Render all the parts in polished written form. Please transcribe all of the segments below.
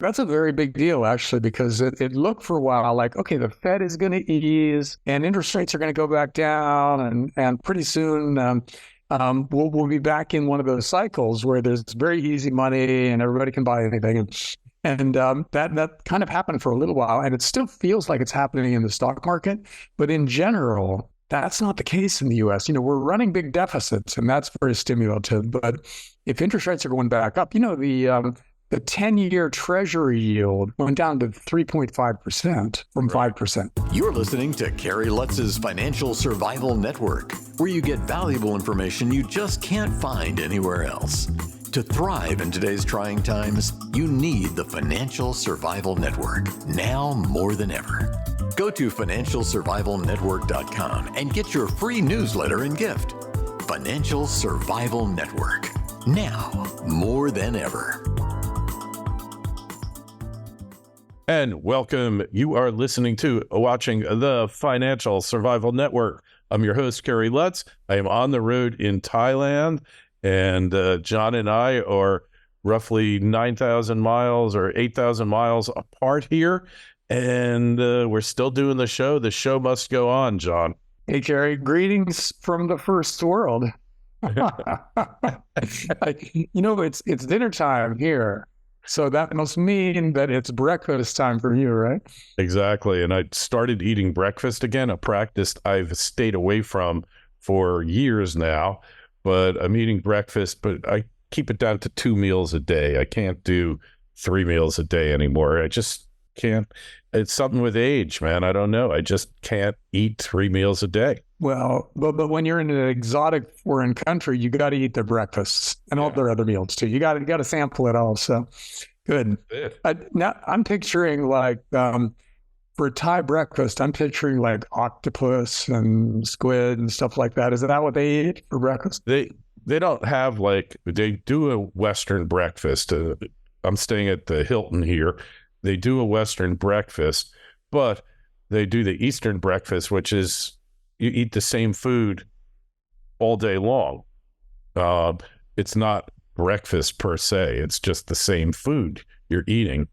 That's a very big deal, actually, because it looked for a while like, okay, the Fed is going to ease and interest rates are going to go back down. And pretty soon we'll be back in one of those cycles where there's very easy money and everybody can buy anything. And that kind of happened for a little while. And it still feels like it's happening in the stock market. But in general, that's not the case in the US. We're running big deficits, and that's very stimulative. But if interest rates are going back up, the 10-year Treasury yield went down to 3.5% from 5%. You're listening to Kerry Lutz's Financial Survival Network, where you get valuable information you just can't find anywhere else. To thrive in today's trying times, you need the Financial Survival Network, now more than ever. Go to financialsurvivalnetwork.com and get your free newsletter and gift. Financial Survival Network, now more than ever. And welcome. You are watching the Financial Survival Network. I'm your host, Kerry Lutz. I am on the road in Thailand, and John and I are roughly 9,000 miles or 8,000 miles apart here, and we're still doing the show. The show must go on, John. Hey, Kerry, greetings from the first world. It's dinner time here. So that must mean that it's breakfast time for you, right? Exactly. And I started eating breakfast again, a practice I've stayed away from for years now. But I'm eating breakfast, but I keep it down to 2 meals a day. I can't do 3 meals a day anymore. I just can't. It's something with age, man. I don't know. I just can't eat 3 meals a day. Well, but when you're in an exotic foreign country, you got to eat their breakfasts and all their other meals too. You got to sample it all. So good. Now I'm picturing like for Thai breakfast, I'm picturing like octopus and squid and stuff like that. Is that what they eat for breakfast? They don't have they do a Western breakfast. I'm staying at the Hilton here. They do a Western breakfast, but they do the Eastern breakfast, which is you eat the same food all day long. It's not breakfast per se. It's just the same food you're eating.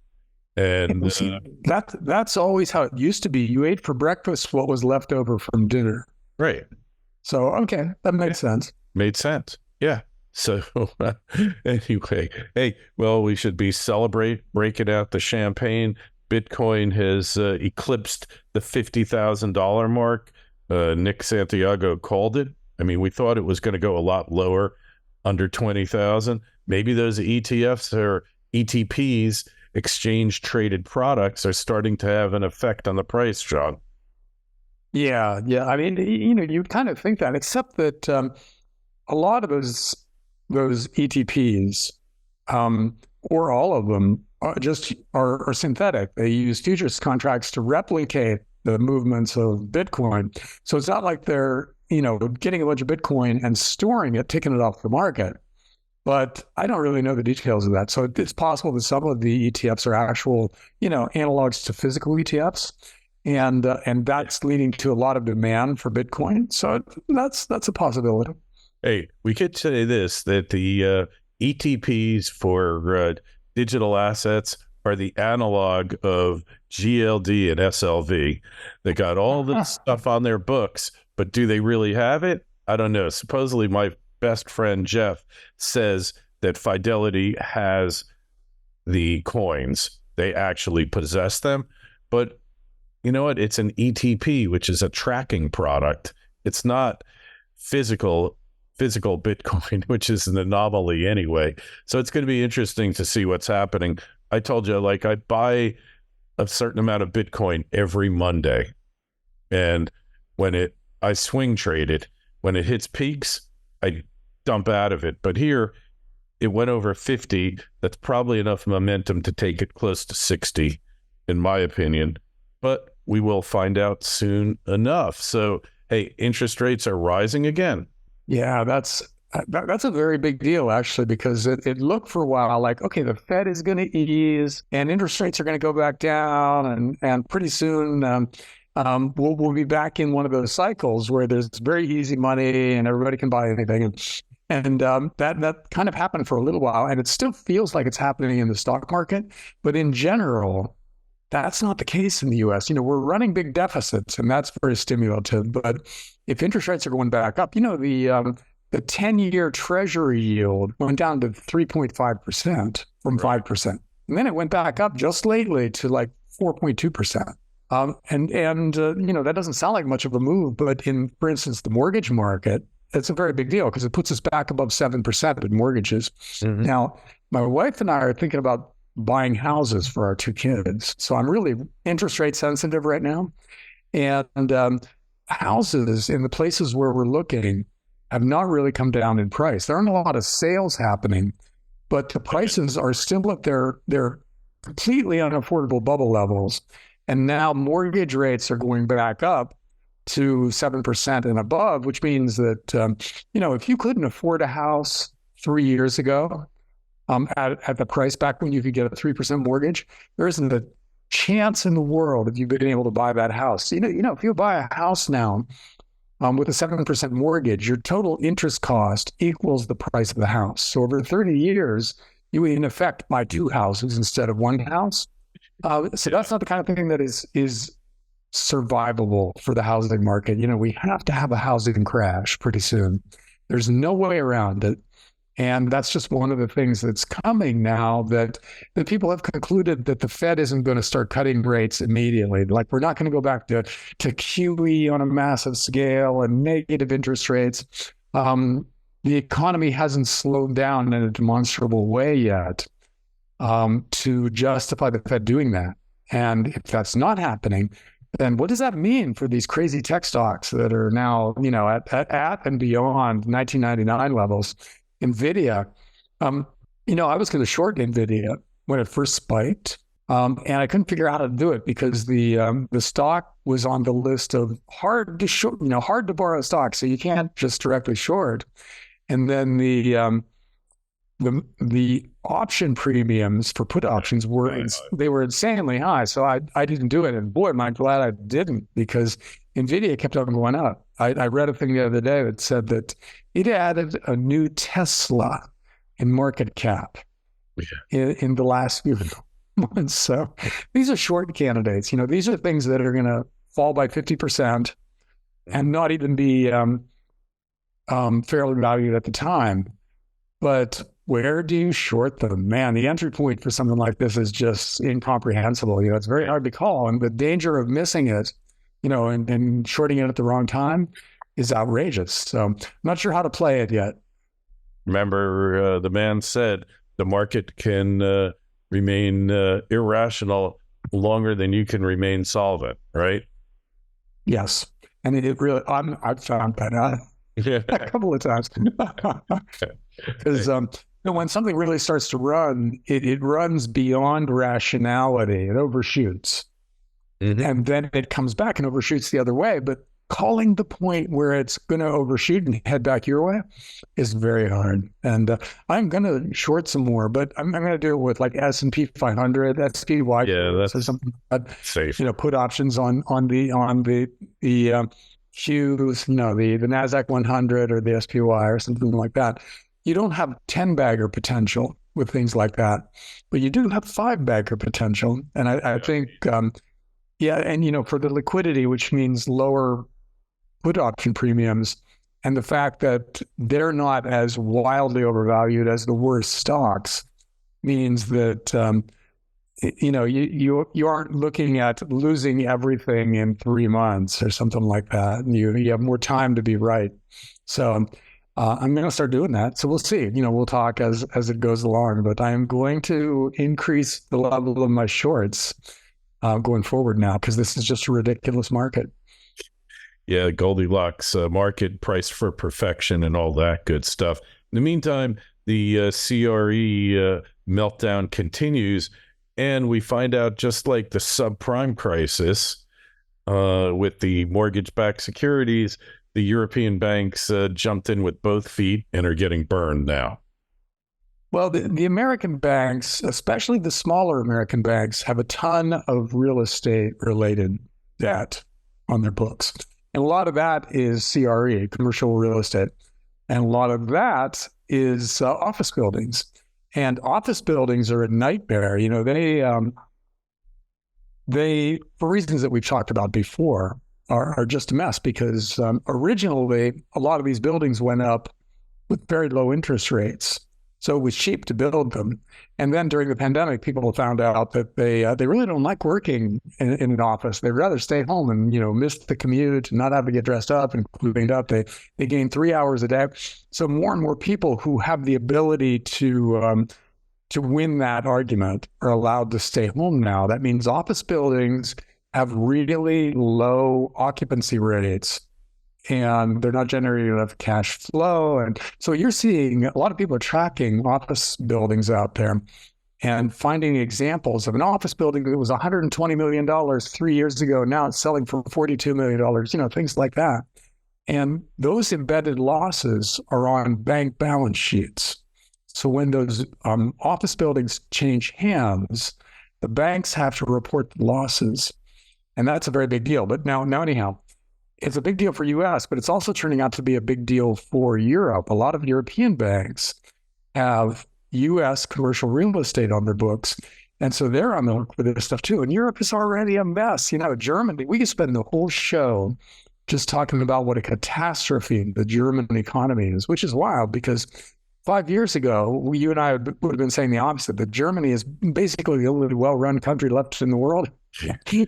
And that's always how it used to be. You ate for breakfast what was left over from dinner. Right. So, okay, that makes sense. Made sense. Yeah. So anyway, hey, well, we should be breaking out the champagne. Bitcoin has eclipsed the $50,000 mark. Nick Santiago called it. I mean, we thought it was going to go a lot lower, under 20,000. Maybe those ETFs or ETPs, exchange traded products, are starting to have an effect on the price, John. Yeah. I mean, you kind of think that, except that a lot of those ETPs, or all of them, are synthetic. They use futures contracts to replicate the movements of Bitcoin. So it's not like they're, getting a bunch of Bitcoin and storing it, taking it off the market. But I don't really know the details of that. So it's possible that some of the ETFs are actual, analogs to physical ETFs. And that's leading to a lot of demand for Bitcoin. So that's a possibility. Hey, we could say this, that the ETPs for digital assets are the analog of GLD and SLV. They got all this stuff on their books, but do they really have it? I don't know. Supposedly my best friend Jeff says that Fidelity has the coins. They actually possess them. But you know what? It's an ETP, which is a tracking product. It's not physical Bitcoin, which is an anomaly anyway. So it's going to be interesting to see what's happening. I told you, I buy a certain amount of Bitcoin every Monday. And when I swing trade it, when it hits peaks, I dump out of it. But here, it went over 50. That's probably enough momentum to take it close to 60, in my opinion. But we will find out soon enough. So, hey, interest rates are rising again. Yeah, that's a very big deal, actually, because it looked for a while like, okay, the Fed is going to ease and interest rates are going to go back down. And pretty soon we'll be back in one of those cycles where there's very easy money and everybody can buy anything. And that kind of happened for a little while, and it still feels like it's happening in the stock market. But in general, that's not the case in the U.S. We're running big deficits, and that's very stimulative. But if interest rates are going back up, the 10-year Treasury yield went down to 3.5% from 5%. And then it went back up just lately to like 4.2%. That doesn't sound like much of a move, but for instance, the mortgage market, it's a very big deal because it puts us back above 7% in mortgages. Mm-hmm. Now, my wife and I are thinking about buying houses for our 2 kids. So I'm really interest rate sensitive right now. And houses in the places where we're looking have not really come down in price. There aren't a lot of sales happening, but the prices are still at their completely unaffordable bubble levels. And now mortgage rates are going back up to 7% and above, which means that, if you couldn't afford a house 3 years ago at the price back when you could get a 3% mortgage, there isn't a chance in the world if you've been able to buy that house. If you buy a house now with a 7% mortgage, your total interest cost equals the price of the house. So over 30 years, you in effect buy 2 houses instead of 1 house. So that's not the kind of thing that is survivable for the housing market. We have to have a housing crash pretty soon. There's no way around it. And that's just one of the things that's coming now that people have concluded that the Fed isn't going to start cutting rates immediately. Like, we're not going to go back to QE on a massive scale and negative interest rates. The economy hasn't slowed down in a demonstrable way yet to justify the Fed doing that. And if that's not happening, then what does that mean for these crazy tech stocks that are now, at and beyond 1999 levels? NVIDIA, I was going to short NVIDIA when it first spiked, and I couldn't figure out how to do it because the stock was on the list of hard to short, hard to borrow stock, so you can't just directly short. And then the option premiums for put options were insanely high, so I didn't do it. And boy, am I glad I didn't, because NVIDIA kept on going up. I read a thing the other day that said that it added a new Tesla in market cap in the last few months. So these are short candidates. These are things that are going to fall by 50% and not even be fairly valued at the time. But where do you short them? Man, the entry point for something like this is just incomprehensible. It's very hard to call. And the danger of missing it, and shorting it at the wrong time is outrageous. So I'm not sure how to play it yet. Remember, the man said the market can remain irrational longer than you can remain solvent, right? Yes. And it really, I've found that out a couple of times. Because when something really starts to run, it runs beyond rationality. It overshoots. Mm-hmm. And then it comes back and overshoots the other way. But calling the point where it's going to overshoot and head back your way is very hard. And I'm going to short some more, but I'm going to do it with like S&P 500, SPY. Yeah, that's something safe. Put options on the Qs, the NASDAQ 100 or the SPY or something like that. You don't have 10-bagger potential with things like that, but you do have 5-bagger potential. And I think, and for the liquidity, which means lower put option premiums, and the fact that they're not as wildly overvalued as the worst stocks, means that you aren't looking at losing everything in 3 months or something like that. You have more time to be right. So I'm going to start doing that. So we'll see. We'll talk as it goes along. But I am going to increase the level of my shorts going forward now, because this is just a ridiculous market. Yeah, Goldilocks market, price for perfection, and all that good stuff. In the meantime, the CRE meltdown continues, and we find out, just like the subprime crisis with the mortgage-backed securities, the European banks jumped in with both feet and are getting burned now. Well, the American banks, especially the smaller American banks, have a ton of real estate-related debt on their books. And a lot of that is CRE, commercial real estate. And a lot of that is office buildings. And office buildings are a nightmare. They, for reasons that we've talked about before, are just a mess because originally a lot of these buildings went up with very low interest rates. So it was cheap to build them. And then during the pandemic, people found out that they really don't like working in an office. They'd rather stay home and, miss the commute and not have to get dressed up and cleaned up. They gain 3 hours a day. So more and more people who have the ability to win that argument are allowed to stay home now. That means office buildings have really low occupancy rates, and they're not generating enough cash flow. And so you're seeing a lot of people are tracking office buildings out there and finding examples of an office building that was $120 million 3 years ago. Now it's selling for $42 million, things like that. And those embedded losses are on bank balance sheets. So when those office buildings change hands, the banks have to report the losses. And that's a very big deal. But now anyhow, it's a big deal for US, but it's also turning out to be a big deal for Europe. A lot of European banks have US commercial real estate on their books. And so they're on the hook for this stuff too. And Europe is already a mess. Germany, we could spend the whole show just talking about what a catastrophe the German economy is, which is wild because 5 years ago, you and I would have been saying the opposite, that Germany is basically the only well-run country left in the world.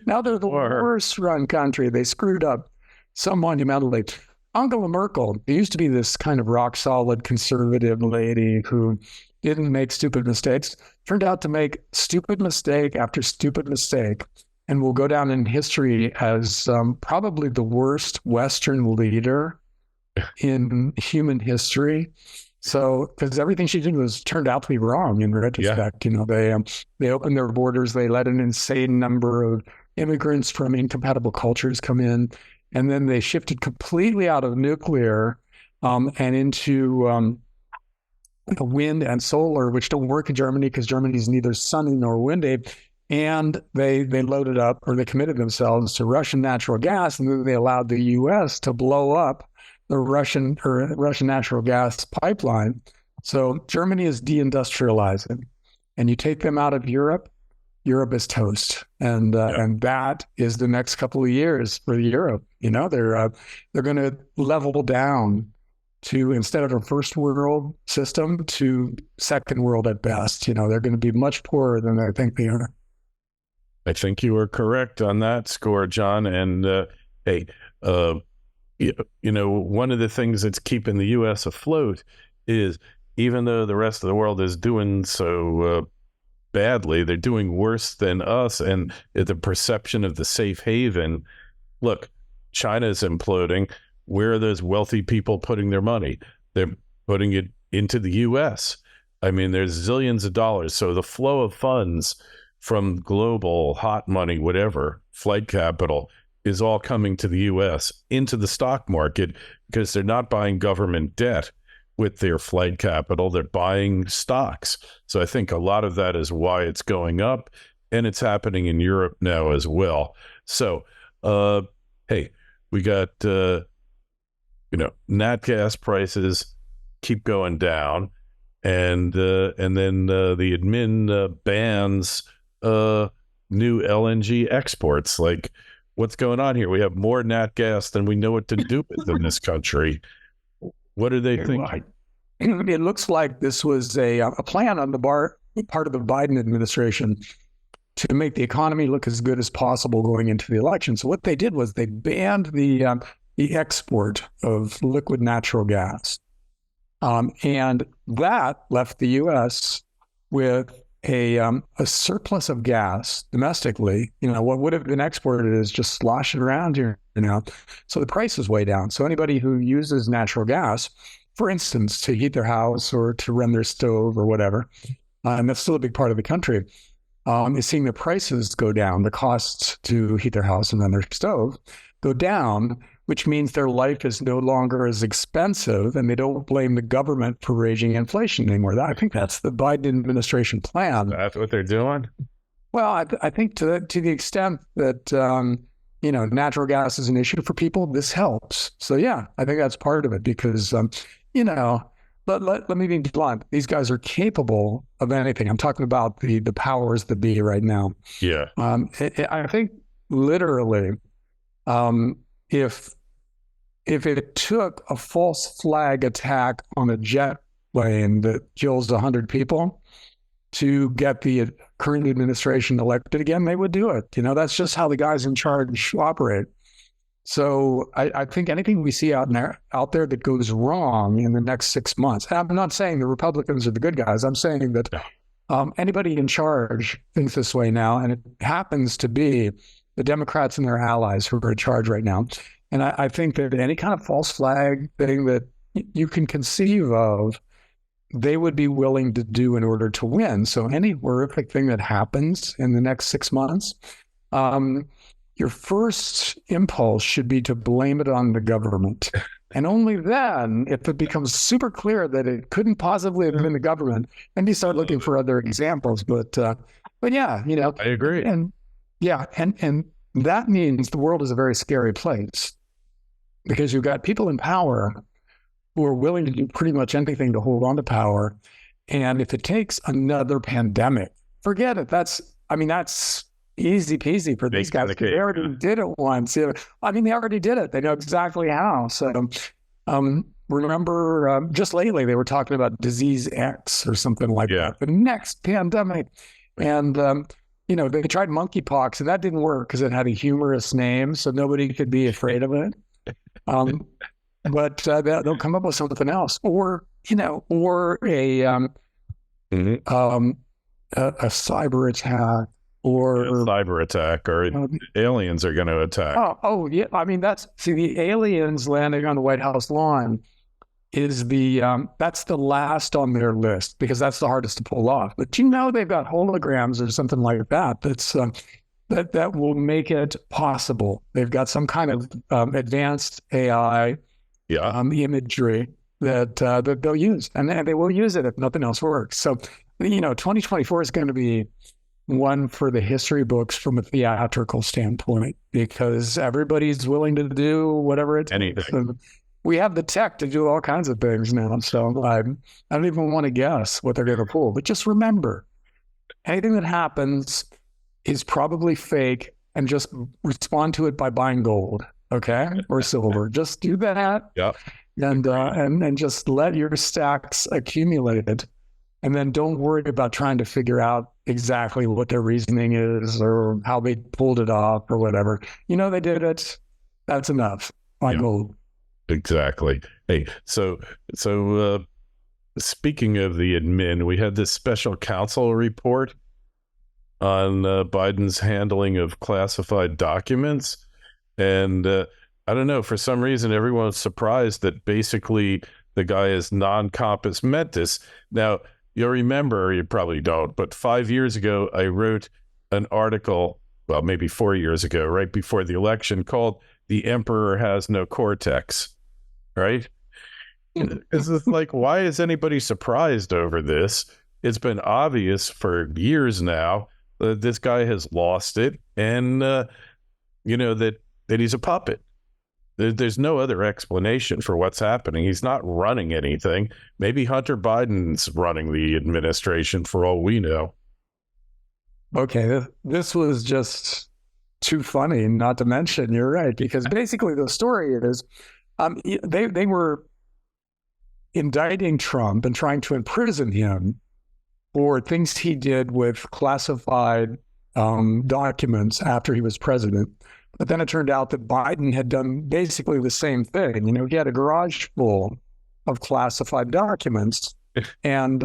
Now they're the worst-run country. They screwed up so monumentally. Angela Merkel used to be this kind of rock-solid conservative lady who didn't make stupid mistakes, turned out to make stupid mistake after stupid mistake, and will go down in history as probably the worst Western leader in human history. So, because everything she did turned out to be wrong in retrospect. They opened their borders, they let an insane number of immigrants from incompatible cultures come in, and then they shifted completely out of nuclear and into wind and solar, which don't work in Germany because Germany is neither sunny nor windy. And they loaded up, or they committed themselves to Russian natural gas, and then they allowed the U.S. to blow up the Russian natural gas pipeline. So Germany is deindustrializing, and you take them out of Europe, Europe is toast, and that is the next couple of years for Europe. They're going to level down to, instead of a first world system, to second world at best. They're going to be much poorer than I think they are. I think you are correct on that score, John. And one of the things that's keeping the U.S. afloat is, even though the rest of the world is doing so badly, they're doing worse than us. And the perception of the safe haven, look, China's imploding. Where are those wealthy people putting their money? They're putting it into the U.S. I mean, there's zillions of dollars. So the flow of funds from global hot money, whatever, flight capital, is all coming to the U.S. into the stock market, because they're not buying government debt with their flight capital. They're buying stocks. So I think a lot of that is why it's going up, and it's happening in Europe now as well. So, hey, we got, nat gas prices keep going down, and then the admin bans new LNG exports. Like, what's going on here? We have more nat gas than we know what to do with in this country. What do they think? It looks like this was a plan on the part of the Biden administration to make the economy look as good as possible going into the election. So what they did was they banned the export of liquid natural gas. And that left the U.S. with a surplus of gas domestically. What would have been exported is just sloshing around here, So the price is way down. So anybody who uses natural gas, for instance, to heat their house or to run their stove or whatever, and that's still a big part of the country, is seeing the prices go down, the costs to heat their house and run their stove go down, which means their life is no longer as expensive, and they don't blame the government for raising inflation anymore. I think that's the Biden administration plan. That's what they're doing? Well, I think to the extent that natural gas is an issue for people, this helps. So yeah, I think that's part of it because, let me be blunt. These guys are capable of anything. I'm talking about the powers that be right now. Yeah. I think literally, if it took a false flag attack on a jet plane that kills 100 people to get the current administration elected again, they would do it. That's just how the guys in charge operate. So I think anything we see out there that goes wrong in the next 6 months, I'm not saying the Republicans are the good guys. I'm saying that anybody in charge thinks this way now, and it happens to be the Democrats and their allies who are in charge right now. And I think that any kind of false flag thing that you can conceive of, they would be willing to do in order to win. So any horrific thing that happens in the next 6 months, your first impulse should be to blame it on the government. And only then, if it becomes super clear that it couldn't possibly have been the government, then you start looking for other examples. But yeah, I agree. And yeah, and that means the world is a very scary place because you've got people in power who are willing to do pretty much anything to hold on to power. And if it takes another pandemic, forget it. That's easy peasy for these guys. They already did it once. They already did it. They know exactly how. So remember, just lately, they were talking about disease X or something like that, the next pandemic. And, they tried monkeypox, and that didn't work because it had a humorous name, so nobody could be afraid of it. But they'll come up with something else, or a cyber attack, or aliens are going to attack. Oh yeah. The aliens landing on the White House lawn is that's the last on their list because that's the hardest to pull off. But they've got holograms or something like that. That will make it possible. They've got some kind of advanced AI imagery that they'll use, and they will use it if nothing else works. So, 2024 is going to be one for the history books from a theatrical standpoint because everybody's willing to do whatever it takes. We have the tech to do all kinds of things now. So I don't even want to guess what they're going to pull. But just remember, anything that happens is probably fake, and just respond to it by buying gold, okay, or silver. Just do that. Yeah. And just let your stacks accumulate. And then don't worry about trying to figure out exactly what their reasoning is or how they pulled it off or whatever. They did it. That's enough. Buy gold. Exactly. Hey, so speaking of the admin, we had this special counsel report on Biden's handling of classified documents. And I don't know, for some reason, everyone's surprised that basically the guy is non-compos mentis. Now, you'll remember, you probably don't, but 5 years ago, I wrote an article, well, maybe 4 years ago, right before the election, called "The Emperor Has No Cortex," right? It's like, why is anybody surprised over this? It's been obvious for years now that this guy has lost it, and, that he's a puppet. There's no other explanation for what's happening. He's not running anything. Maybe Hunter Biden's running the administration for all we know. Okay, this was just too funny not to mention. You're right, because basically the story is they were indicting Trump and trying to imprison him for things he did with classified documents after he was president. But then it turned out that Biden had done basically the same thing. He had a garage full of classified documents. And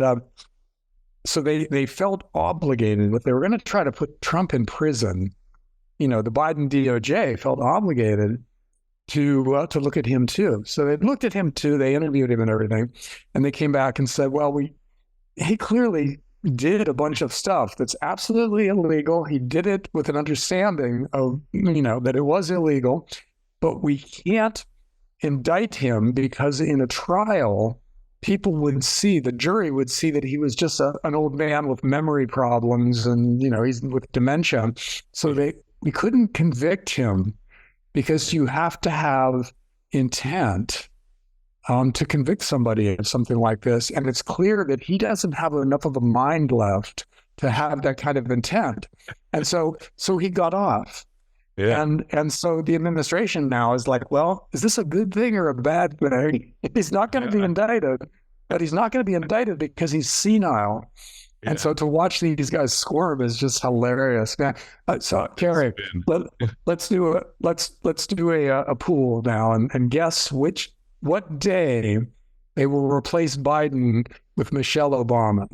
so they felt obligated. If they were going to try to put Trump in prison, the Biden DOJ felt obligated to look at him too. So they looked at him too. They interviewed him and everything. And they came back and said, well, he clearly did a bunch of stuff that's absolutely illegal. He did it with an understanding of, that it was illegal, but we can't indict him because in a trial, people would see, the jury would see that he was just an old man with memory problems and, he's with dementia. So we couldn't convict him because you have to have intent to convict somebody of something like this. And it's clear that he doesn't have enough of a mind left to have that kind of intent. And so he got off. Yeah. And so the administration now is like, well, is this a good thing or a bad thing? He's not going to be indicted, but he's not going to be indicted because he's senile. Yeah. And so to watch these guys squirm is just hilarious. Man. So Kerry, let's do a pool now and guess what day they will replace Biden with Michelle Obama.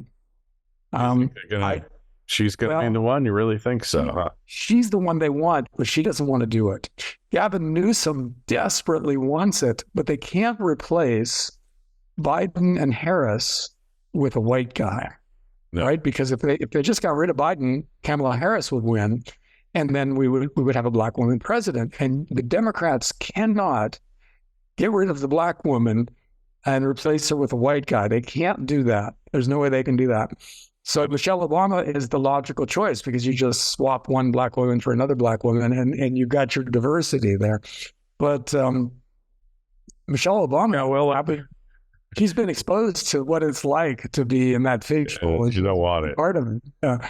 She's going to be the one? You really think so, huh? She's the one they want, but she doesn't want to do it. Gavin Newsom desperately wants it, but they can't replace Biden and Harris with a white guy, right? Because if they just got rid of Biden, Kamala Harris would win, and then we would have a black woman president. And the Democrats cannot get rid of the black woman and replace her with a white guy. They can't do that. There's no way they can do that. So Michelle Obama is the logical choice because you just swap one black woman for another black woman and you got your diversity there. But Michelle Obama, she's been exposed to what it's like to be in that fictional. You don't want it. Part of it. Yeah.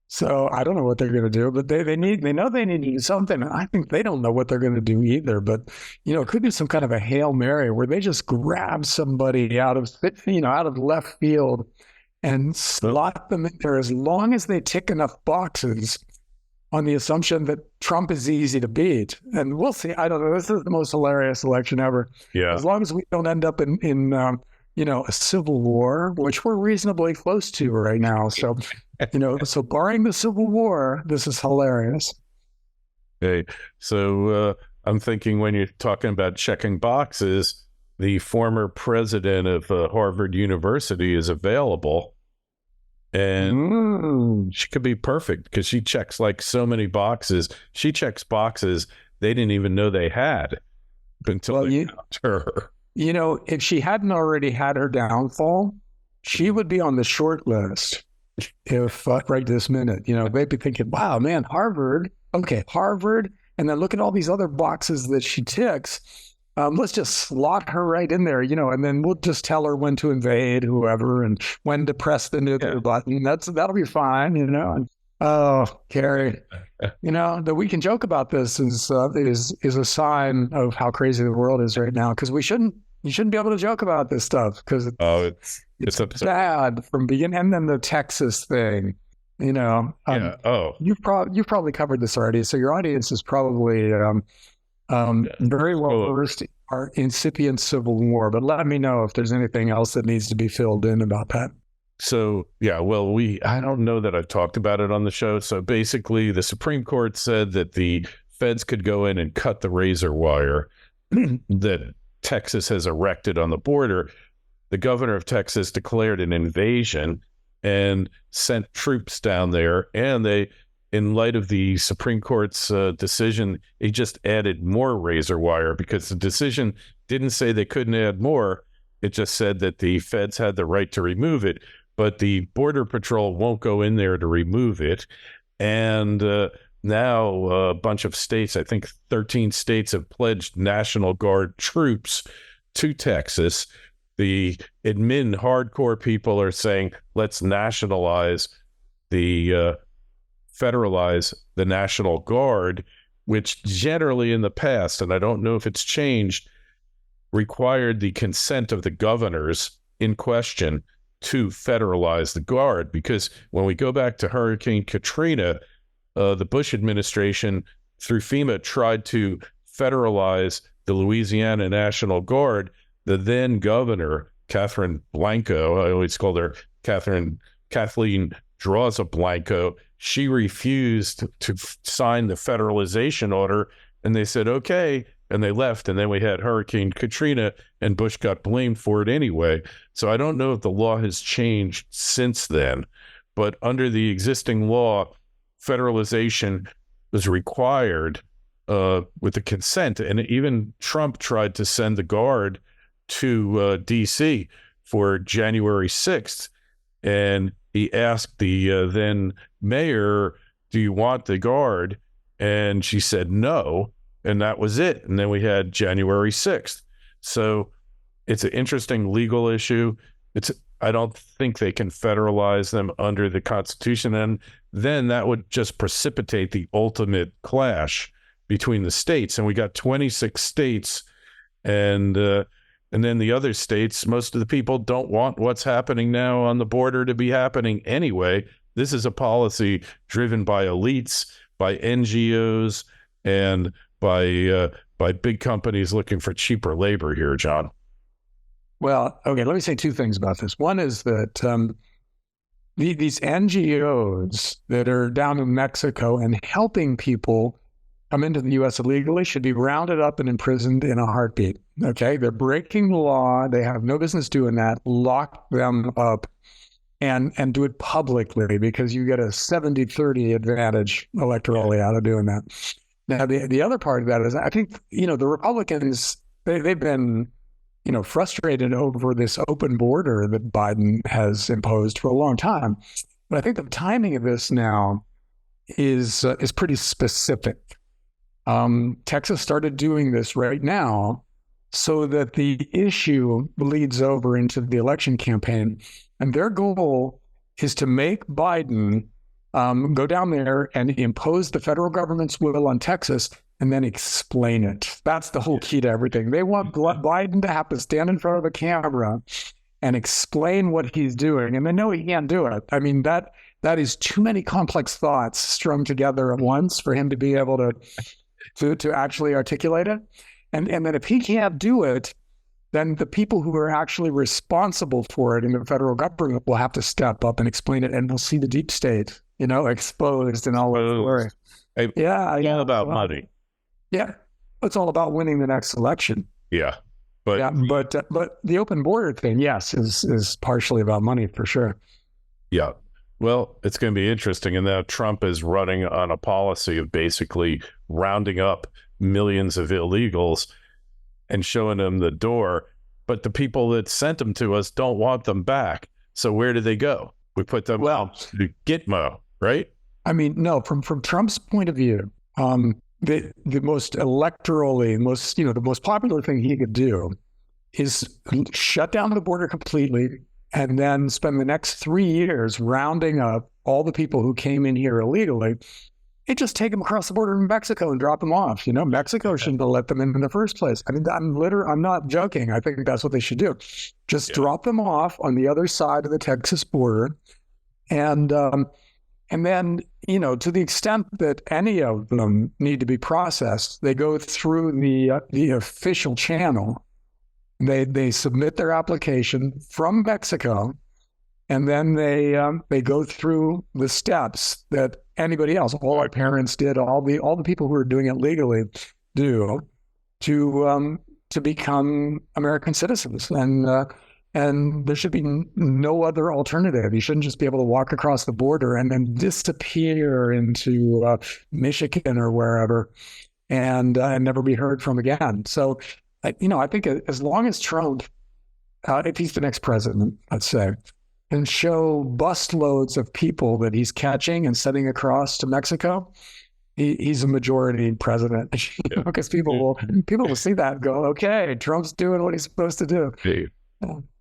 So I don't know what they're going to do, but they know they need to do something. I think they don't know what they're going to do either. But it could be some kind of a Hail Mary where they just grab somebody out of left field and slot them in there as long as they tick enough boxes on the assumption that Trump is easy to beat. And we'll see. I don't know. This is the most hilarious election ever. Yeah. As long as we don't end up in a civil war, which we're reasonably close to right now. So, so barring the civil war, this is hilarious. Hey, so I'm thinking when you're talking about checking boxes, the former president of Harvard University is available, and she could be perfect because she checks like so many boxes. She checks boxes they didn't even know they had until they found her. If she hadn't already had her downfall, she would be on the short list. If right this minute, they'd be thinking, wow, man, Harvard, and then look at all these other boxes that she ticks. Let's just slot her right in there, and then we'll just tell her when to invade whoever and when to press the nuclear button. That'll be fine, And, oh, Kerry, that we can joke about this is a sign of how crazy the world is right now. Because you shouldn't be able to joke about this stuff because it's bad from beginning. And then the Texas thing, You've probably covered this already, so your audience is probably very well versed in our incipient civil war. But let me know if there's anything else that needs to be filled in about that. So, I don't know that I've talked about it on the show. So basically, the Supreme Court said that the feds could go in and cut the razor wire that Texas has erected on the border. The governor of Texas declared an invasion and sent troops down there. And in light of the Supreme Court's decision, he just added more razor wire because the decision didn't say they couldn't add more. It just said that the feds had the right to remove it, but the Border Patrol won't go in there to remove it. And now a bunch of states, I think 13 states, have pledged National Guard troops to Texas. The admin hardcore people are saying, let's federalize the National Guard, which generally in the past, and I don't know if it's changed, required the consent of the governors in question to federalize the Guard. Because when we go back to Hurricane Katrina, the Bush administration, through FEMA, tried to federalize the Louisiana National Guard. The then governor, Catherine Blanco, I always called her Kathleen Draza Blanco, she refused to sign the federalization order, and they said, okay, and they left, and then we had Hurricane Katrina, and Bush got blamed for it anyway. So I don't know if the law has changed since then, but under the existing law, federalization was required with the consent, and even Trump tried to send the Guard to D.C. for January 6th, and he asked the then mayor, do you want the Guard? And she said no. and that was it. And then we had January 6th. So it's an interesting legal issue. I don't think they can federalize them under the Constitution. And then that would just precipitate the ultimate clash between the states. And we got 26 states, and then the other states, most of the people don't want what's happening now on the border to be happening anyway. This is a policy driven by elites, by NGOs, and by big companies looking for cheaper labor here, John. Well, okay, let me say two things about this. One is that these NGOs that are down in Mexico and helping people come into the U.S. illegally should be rounded up and imprisoned in a heartbeat. Okay, they're breaking the law. They have no business doing that. Lock them up and do it publicly, because you get a 70-30 advantage electorally out of doing that. Now, the other part of that is, I think, the Republicans, they've been, frustrated over this open border that Biden has imposed for a long time. But I think the timing of this now is pretty specific. Texas started doing this right now so that the issue bleeds over into the election campaign. And their goal is to make Biden go down there and impose the federal government's will on Texas and then explain it. That's the whole key to everything. They want Biden to have to stand in front of the camera and explain what he's doing. And they know he can't do it. I mean, that is too many complex thoughts strung together at once for him to be able to actually articulate it. And then if he can't do it, then the people who are actually responsible for it in the federal government will have to step up and explain it, and we'll see the deep state, exposed in all its glory. Yeah, it's all about money. Yeah, it's all about winning the next election. Yeah, but the open border thing, yes, is partially about money for sure. Yeah. Well, it's going to be interesting. And now Trump is running on a policy of basically rounding up millions of illegals and showing them the door. But the people that sent them to us don't want them back. So where do they go? We put them to Gitmo, right? I mean, no, from Trump's point of view, the most electorally, the most popular thing he could do is shut down the border completely, and then spend the next 3 years rounding up all the people who came in here illegally and just take them across the border in Mexico and drop them off. Mexico shouldn't have let them in the first place. I mean, I'm not joking. I think that's what they should do. Just drop them off on the other side of the Texas border. And then, to the extent that any of them need to be processed, they go through the official channel. They submit their application from Mexico, and then they go through the steps that anybody else, all our parents did, all the people who are doing it legally do, to become American citizens. And there should be no other alternative. You shouldn't just be able to walk across the border and then disappear into Michigan or wherever and never be heard from again. So, I think as long as Trump, if he's the next president, let's say, can show busloads of people that he's catching and sending across to Mexico, he's a majority president. Because people will see that and go, okay, Trump's doing what he's supposed to do. Hey,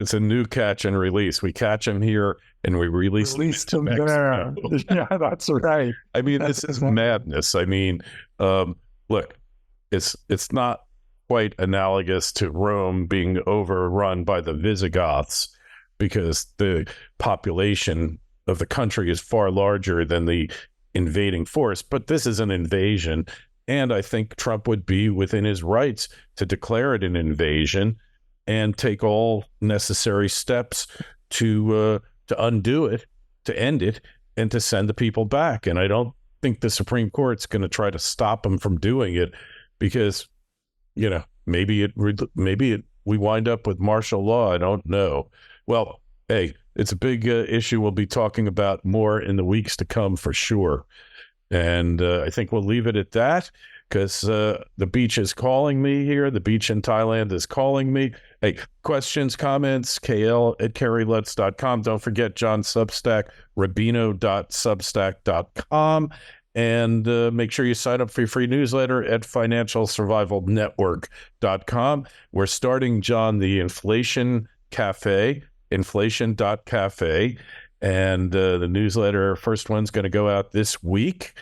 it's a new catch and release. We catch him here and we release him there. Yeah, that's right. I mean, this is madness. I mean, look, it's not quite analogous to Rome being overrun by the Visigoths, because the population of the country is far larger than the invading force. But this is an invasion, and I think Trump would be within his rights to declare it an invasion and take all necessary steps to undo it, to end it, and to send the people back. And I don't think the Supreme Court's going to try to stop him from doing it, because maybe we wind up with martial law. I don't know. Well, hey, it's a big issue we'll be talking about more in the weeks to come for sure. And I think we'll leave it at that, because the beach is calling me here. The beach in Thailand is calling me. Hey, questions, comments, KL@kerrylutz.com. Don't forget John's Substack, Rubino.substack.com. And make sure you sign up for your free newsletter at financialsurvivalnetwork.com. We're starting, John, the Inflation Cafe, inflation.cafe. And the newsletter, first one's going to go out this week,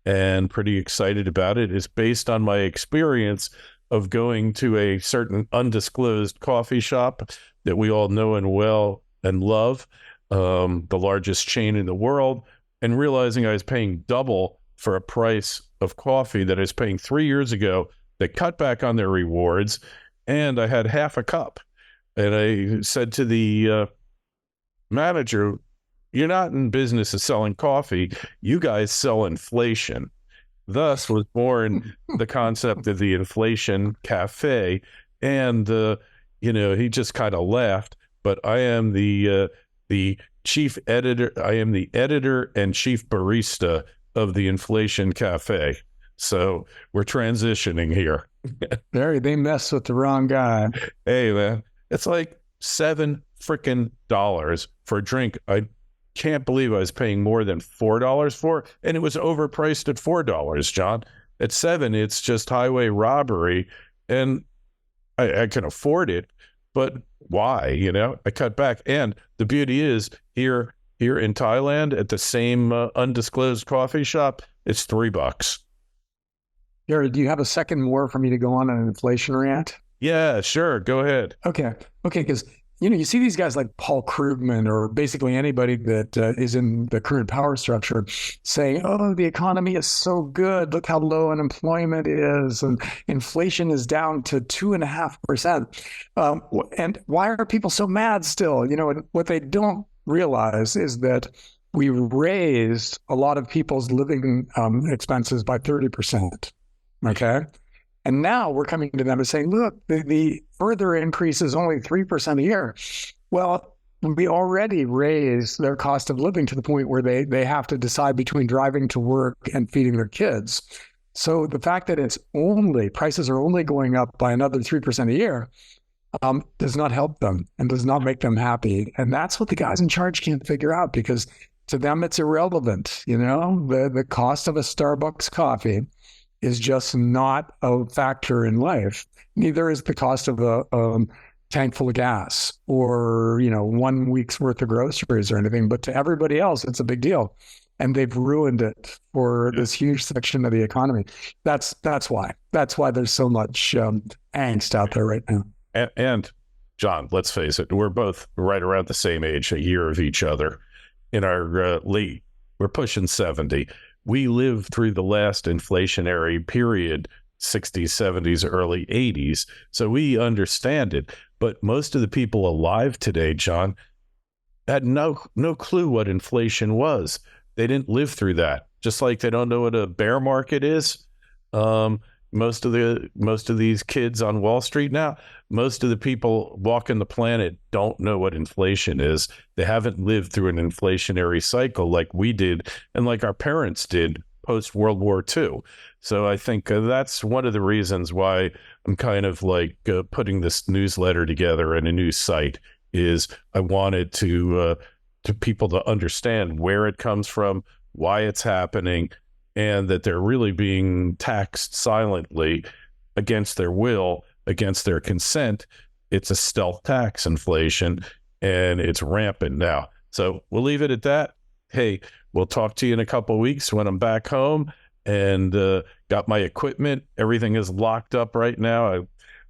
and pretty excited about it. It's based on my experience of going to a certain undisclosed coffee shop that we all know and well and love, the largest chain in the world, and realizing I was paying double for a price of coffee that I was paying 3 years ago. They cut back on their rewards, and I had half a cup. And I said to the manager, "You're not in business of selling coffee. You guys sell inflation." Thus was born the concept of the Inflation Cafe. And, he just kind of laughed. But I am the chief editor. I am the editor and chief barista of the Inflation Cafe. So we're transitioning here. They messed with the wrong guy. Hey, man, it's like $7 frickin' for a drink. I can't believe I was paying more than $4 for, and it was overpriced at $4, John. At $7, it's just highway robbery, and I can afford it, but why? I cut back. And the beauty is here in Thailand at the same undisclosed coffee shop, it's $3. Gary, do you have a second more for me to go on an inflation rant? Yeah, sure. Go ahead. Okay. Because you see these guys like Paul Krugman or basically anybody that is in the current power structure saying, "Oh, the economy is so good. Look how low unemployment is, and inflation is down to 2.5%." And why are people so mad still? And what they don't realize is that we raised a lot of people's living expenses by 30%. Okay. And now we're coming to them and saying, look, the further increase is only 3% a year. Well, we already raised their cost of living to the point where they have to decide between driving to work and feeding their kids. So the fact that prices are only going up by another 3% a year does not help them and does not make them happy. And that's what the guys in charge can't figure out, because to them it's irrelevant. The cost of a Starbucks coffee is just not a factor in life. Neither is the cost of a tank full of gas or 1 week's worth of groceries or anything. But to everybody else, it's a big deal, and they've ruined it for this huge section of the economy. That's why. That's why there's so much angst out there right now. And John, let's face it, we're both right around the same age, a year of each other. In our we're pushing 70. We lived through the last inflationary period, 60s, 70s, early 80s. So we understand it. But most of the people alive today, John, had no clue what inflation was. They didn't live through that. Just like they don't know what a bear market is. Most of these kids on Wall Street now, most of the people walking the planet don't know what inflation is. They haven't lived through an inflationary cycle like we did and like our parents did post World War II. So I think that's one of the reasons why I'm kind of like putting this newsletter together and a new site is I wanted to people to understand where it comes from, why it's happening, and that they're really being taxed silently against their will, against their consent. It's a stealth tax, inflation, and it's rampant now. So we'll leave it at that. Hey, we'll talk to you in a couple of weeks when I'm back home and got my equipment. Everything is locked up right now. I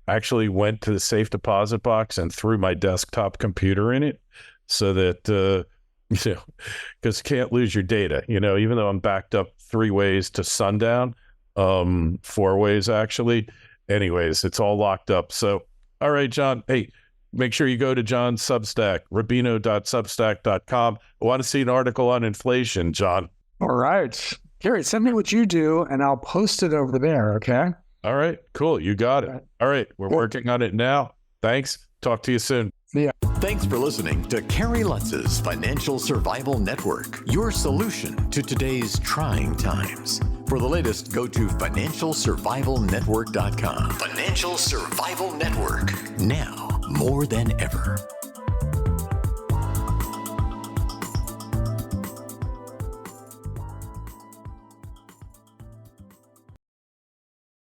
actually went to the safe deposit box and threw my desktop computer in it so that because you can't lose your data, even though I'm backed up 3 ways to sundown, 4 ways actually. Anyways, it's all locked up. So, all right, John, hey, make sure you go to John's Substack, rubino.substack.com. I want to see an article on inflation, John. All right. Kerry, send me what you do and I'll post it over there, okay? All right, cool. You got it. All right, we're working on it now. Thanks. Talk to you soon. Yeah. Thanks for listening to Kerry Lutz's Financial Survival Network, your solution to today's trying times. For the latest, go to financialsurvivalnetwork.com. Financial Survival Network, now more than ever.